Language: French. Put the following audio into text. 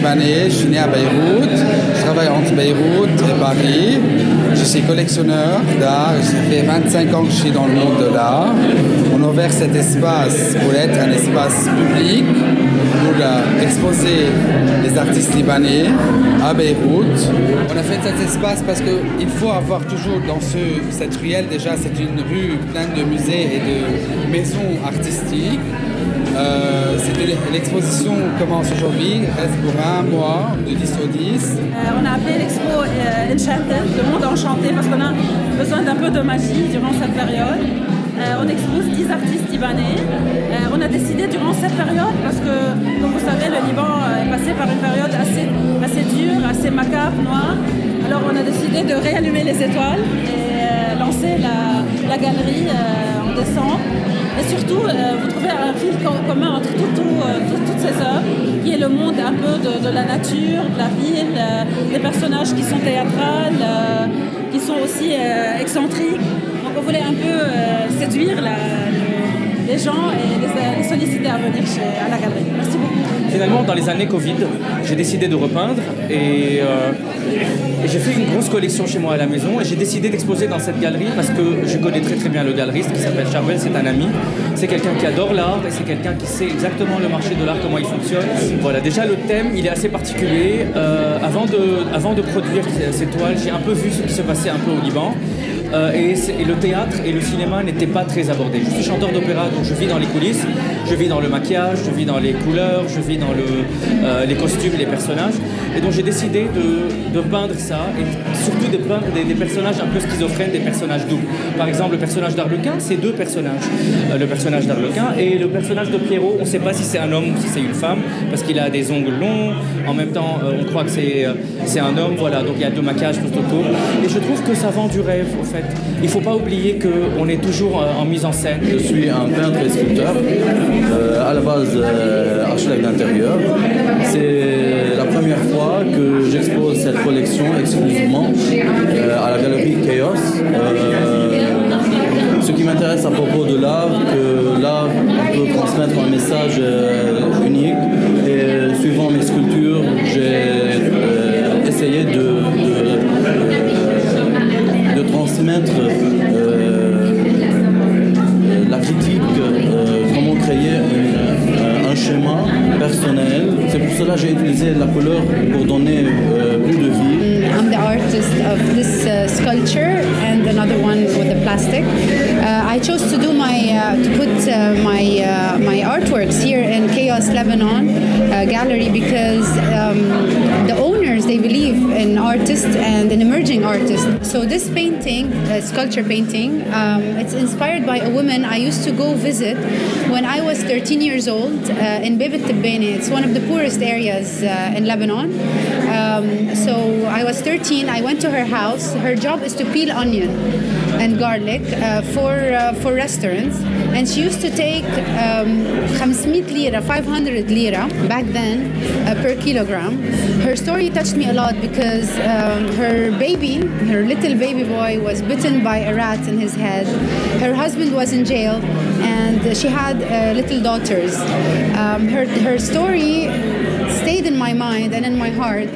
libanais, je suis né à Beyrouth, je travaille entre Beyrouth et Paris. Je suis collectionneur d'art, ça fait 25 ans que je suis dans le monde de l'art. On a ouvert cet espace pour être un espace public, pour exposer les artistes libanais à Beyrouth. On a fait cet espace parce qu'il faut avoir toujours dans cette ruelle, déjà c'est une rue pleine de musées et de maisons artistiques. L'exposition commence aujourd'hui, reste pour un mois, de 10 au 10. On a appelé l'expo Enchanted, le monde enchanté, parce qu'on a besoin d'un peu de magie durant cette période. On expose 10 artistes libanais. On a décidé durant cette période, parce que, comme vous savez, le Liban est passé par une période assez dure, assez macabre, noire. Alors on a décidé de réallumer les étoiles et lancer la galerie en décembre. Et surtout, vous trouvez un fil commun entre toutes ces œuvres, qui est le monde un peu de la nature, de la ville, des personnages qui sont théâtrales, qui sont aussi excentriques. Donc on voulait un peu séduire les gens et les solliciter à venir à la galerie. Merci beaucoup. Finalement, dans les années Covid, j'ai décidé de repeindre et j'ai fait une grosse collection chez moi à la maison et j'ai décidé d'exposer dans cette galerie parce que je connais très très bien le galeriste qui s'appelle Charbel, c'est un ami. C'est quelqu'un qui adore l'art et c'est quelqu'un qui sait exactement le marché de l'art, comment il fonctionne. Voilà, déjà le thème, il est assez particulier. Avant de produire ces toiles, j'ai un peu vu ce qui se passait un peu au Liban. Et le théâtre et le cinéma n'étaient pas très abordés. Je suis chanteur d'opéra, donc je vis dans les coulisses, je vis dans le maquillage, je vis dans les couleurs, je vis dans les costumes, les personnages. Et donc j'ai décidé de peindre ça, et surtout de peindre des personnages un peu schizophrènes, des personnages doubles. Par exemple, le personnage d'Arlequin, c'est deux personnages. Le personnage d'Arlequin et le personnage de Pierrot, on ne sait pas si c'est un homme ou si c'est une femme, parce qu'il a des ongles longs, en même temps on croit que c'est un homme, voilà, donc il y a deux maquillages tout autour. Et je trouve que ça vend du rêve, au fait. Il ne faut pas oublier qu'on est toujours en mise en scène. Je suis un peintre et sculpteur, à la base architecte d'intérieur. C'est la première fois que j'expose cette collection exclusivement à la galerie Chaos. Ce qui m'intéresse à propos de l'art, que l'art peut transmettre un message unique. Et suivant mes sculptures, j'ai essayé de transmettre la critique, comment créer un schéma personnel. C'est pour cela que j'ai utilisé la couleur pour donner plus de vie. I'm the artist of this sculpture and another one with the plastic. I chose to do to put my artworks here in Chaos Lebanon gallery because the owners, they believe in artists and in emerging artists. So this painting, sculpture painting, it's inspired by a woman I used to go visit when I was 13 years old in Bebet Tebeni. It's one of the poorest areas in Lebanon. So I was 13, I went to her house. Her job is to peel onion and garlic for restaurants. And she used to take 500 lira, 500 lira back then per kilogram. Her story touched me a lot because her little baby boy was bitten by a rat in his head. Her husband was in jail and she had little daughters. Her story stayed in my mind and in my heart.